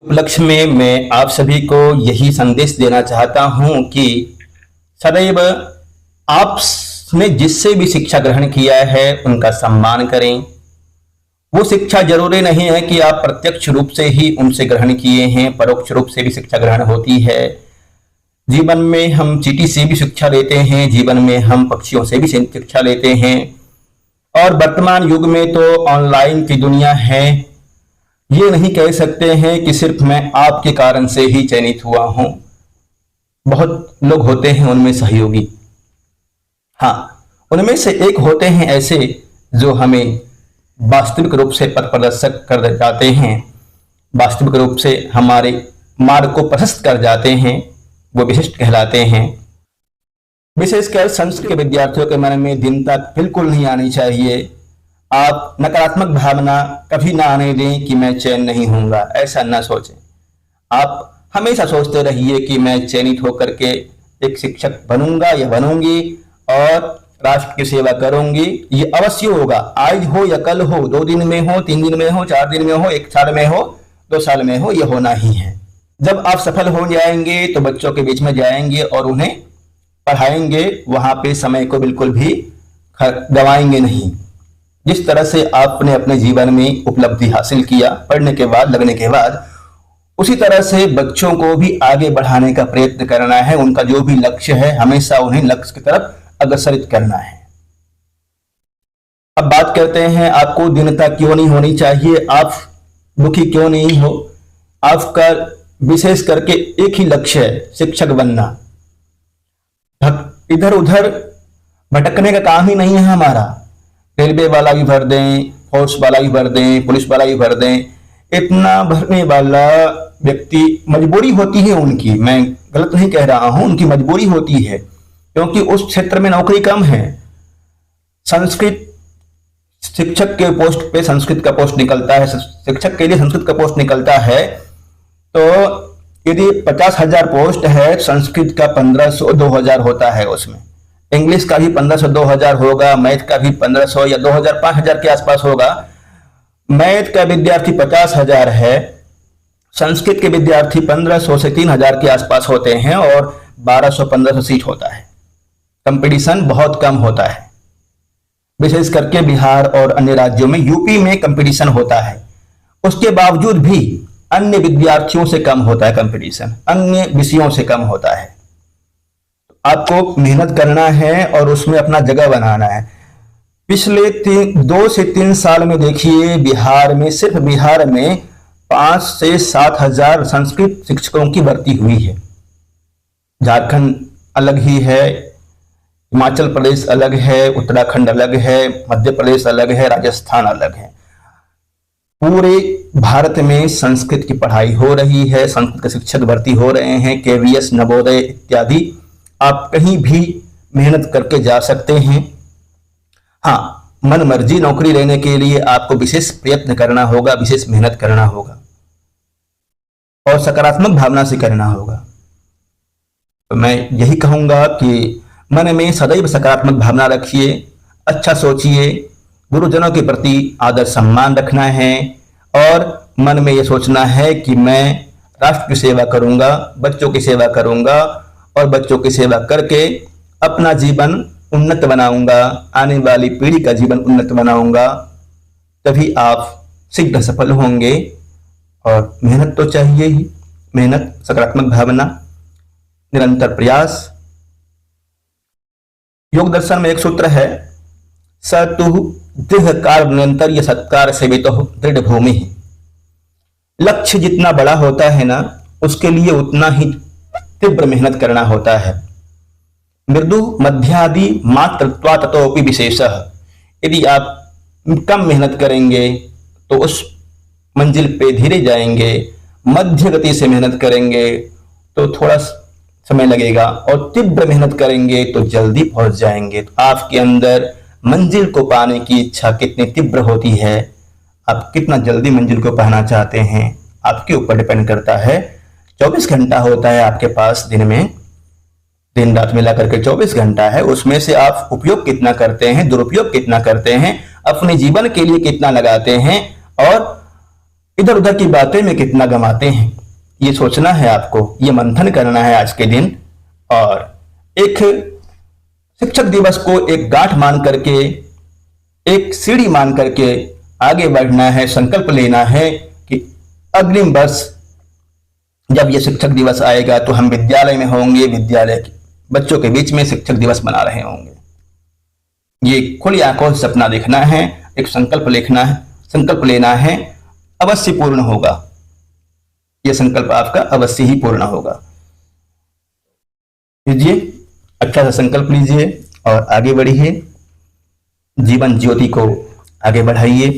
उपलक्ष्य में मैं आप सभी को यही संदेश देना चाहता हूं कि सदैव आपने जिससे भी शिक्षा ग्रहण किया है उनका सम्मान करें। वो शिक्षा जरूरी नहीं है कि आप प्रत्यक्ष रूप से ही उनसे ग्रहण किए हैं, परोक्ष रूप से भी शिक्षा ग्रहण होती है। जीवन में हम चींटी से भी शिक्षा लेते हैं, जीवन में हम पक्षियों से भी शिक्षा लेते हैं। और वर्तमान युग में तो ऑनलाइन की दुनिया है। ये नहीं कह सकते हैं कि सिर्फ मैं आपके कारण से ही चयनित हुआ हूं। बहुत लोग होते हैं उनमें सहयोगी, हाँ, उनमें से एक होते हैं ऐसे जो हमें वास्तविक रूप से पथ प्रदर्शक कर जाते हैं, वास्तविक रूप से हमारे मार्ग को प्रशस्त कर जाते हैं। वो विशिष्ट कहलाते हैं। विशेषकर संस्कृत के विद्यार्थियों के मन में दीनता बिल्कुल नहीं आनी चाहिए। आप नकारात्मक भावना कभी ना आने दें कि मैं चयन नहीं होऊंगा, ऐसा ना सोचें। आप हमेशा सोचते रहिए कि मैं चयनित होकर के एक शिक्षक बनूंगा या बनूंगी और राष्ट्र की सेवा करूंगी। ये अवश्य होगा, आज हो या कल हो, 2 दिन में हो, 3 दिन में हो, 4 दिन में हो, 1 साल में हो, 2 साल में हो, ये होना ही है। जब आप सफल हो जाएंगे तो बच्चों के बीच में जाएंगे और उन्हें पढ़ाएंगे, वहां पे समय को बिल्कुल भी गवाएंगे नहीं। जिस तरह से आपने अपने जीवन में उपलब्धि हासिल किया पढ़ने के बाद, लगने के बाद, उसी तरह से बच्चों को भी आगे बढ़ाने का प्रयत्न करना है। उनका जो भी लक्ष्य है हमेशा उन्हें लक्ष्य की तरफ अग्रसरित करना है। अब बात करते हैं आपको दीनता क्यों नहीं होनी चाहिए, आप दुखी क्यों नहीं हो। आपका विशेष करके एक ही लक्ष्य है, शिक्षक बनना। इधर उधर भटकने का काम ही नहीं है हमारा। रेलवे वाला भी भर दें, फोर्स वाला भी भर दें, पुलिस वाला भी भर दें, इतना भरने वाला व्यक्ति मजबूरी होती है उनकी, मैं गलत नहीं कह रहा हूं, उनकी मजबूरी होती है क्योंकि उस क्षेत्र में नौकरी कम है। संस्कृत शिक्षक के पोस्ट पे संस्कृत का पोस्ट निकलता है, शिक्षक के लिए संस्कृत का पोस्ट निकलता है। तो यदि 50,000 पोस्ट है, संस्कृत का 1500 2000 होता है, उसमें इंग्लिश का भी 1500 2000 होगा, मैथ का भी 1500 या 2000 5000 के आसपास होगा। मैथ का विद्यार्थी 50,000 है, संस्कृत के विद्यार्थी 1500 से 3000 के आसपास होते हैं और 1200-1500 सीट होता है। कंपटीशन बहुत कम होता है, विशेष करके बिहार और अन्य राज्यों में, यूपी में कंपटीशन होता है। उसके बावजूद भी अन्य विद्यार्थियों से कम होता है कंपटीशन, अन्य विषयों से कम होता है। आपको मेहनत करना है और उसमें अपना जगह बनाना है। पिछले 2 से 3 साल में देखिए, बिहार में, सिर्फ बिहार में 5 से 7 हजार संस्कृत शिक्षकों की भर्ती हुई है। झारखंड अलग ही है, हिमाचल प्रदेश अलग है, उत्तराखंड अलग है, मध्य प्रदेश अलग है, राजस्थान अलग है। पूरे भारत में संस्कृत की पढ़ाई हो रही है, संस्कृत के शिक्षक भर्ती हो रहे हैं, केवीएस, नवोदय इत्यादि। आप कहीं भी मेहनत करके जा सकते हैं। हाँ, मन मर्जी नौकरी लेने के लिए आपको विशेष प्रयत्न करना होगा, विशेष मेहनत करना होगा और सकारात्मक भावना से करना होगा। तो मैं यही कहूंगा कि मन में सदैव सकारात्मक भावना रखिए, अच्छा सोचिए, गुरुजनों के प्रति आदर सम्मान रखना है और मन में यह सोचना है कि मैं राष्ट्र की सेवा करूंगा, बच्चों की सेवा करूंगा और बच्चों की सेवा करके अपना जीवन उन्नत बनाऊंगा, आने वाली पीढ़ी का जीवन उन्नत बनाऊंगा। तभी आप शीघ्र सफल होंगे। और मेहनत तो चाहिए ही, मेहनत, सकारात्मक भावना, निरंतर प्रयास। योग दर्शन में एक सूत्र है, सतु दृढ़ कार्य निरंतर ये सत्कार सेवितो दृढ़ भूमि। लक्ष्य जितना बड़ा होता है ना, उसके लिए उतना ही तीव्र मेहनत करना होता है। मृदु मध्यादि मात्रत्वा ततोपि विशेषः। यदि आप कम मेहनत करेंगे तो उस मंजिल पे धीरे जाएंगे, मध्य गति से मेहनत करेंगे तो थोड़ा समय लगेगा और तीव्र मेहनत करेंगे तो जल्दी पहुंच जाएंगे। तो आपके अंदर मंजिल को पाने की इच्छा कितनी तीव्र होती है, आप कितना जल्दी मंजिल को पाना चाहते हैं, आपके ऊपर डिपेंड करता है। 24 घंटा होता है आपके पास दिन में, दिन रात मिला करके 24 घंटा है। उसमें से आप उपयोग कितना करते हैं, दुरुपयोग कितना करते हैं, अपने जीवन के लिए कितना लगाते हैं और इधर उधर की बातें में कितना गंवाते हैं, ये सोचना है आपको, ये मंथन करना है आज के दिन। और एक शिक्षक दिवस को एक गांठ मान करके, एक सीढ़ी मान करके आगे बढ़ना है। संकल्प लेना है कि अग्रिम वर्ष जब ये शिक्षक दिवस आएगा तो हम विद्यालय में होंगे, विद्यालय के बच्चों के बीच में शिक्षक दिवस मना रहे होंगे। ये खुली आंखों से सपना देखना है, एक संकल्प लिखना है, संकल्प लेना है, अवश्य पूर्ण होगा। यह संकल्प आपका अवश्य ही पूर्ण होगा। लीजिए, अच्छा सा संकल्प लीजिए और आगे बढ़िए, जीवन ज्योति को आगे बढ़ाइए।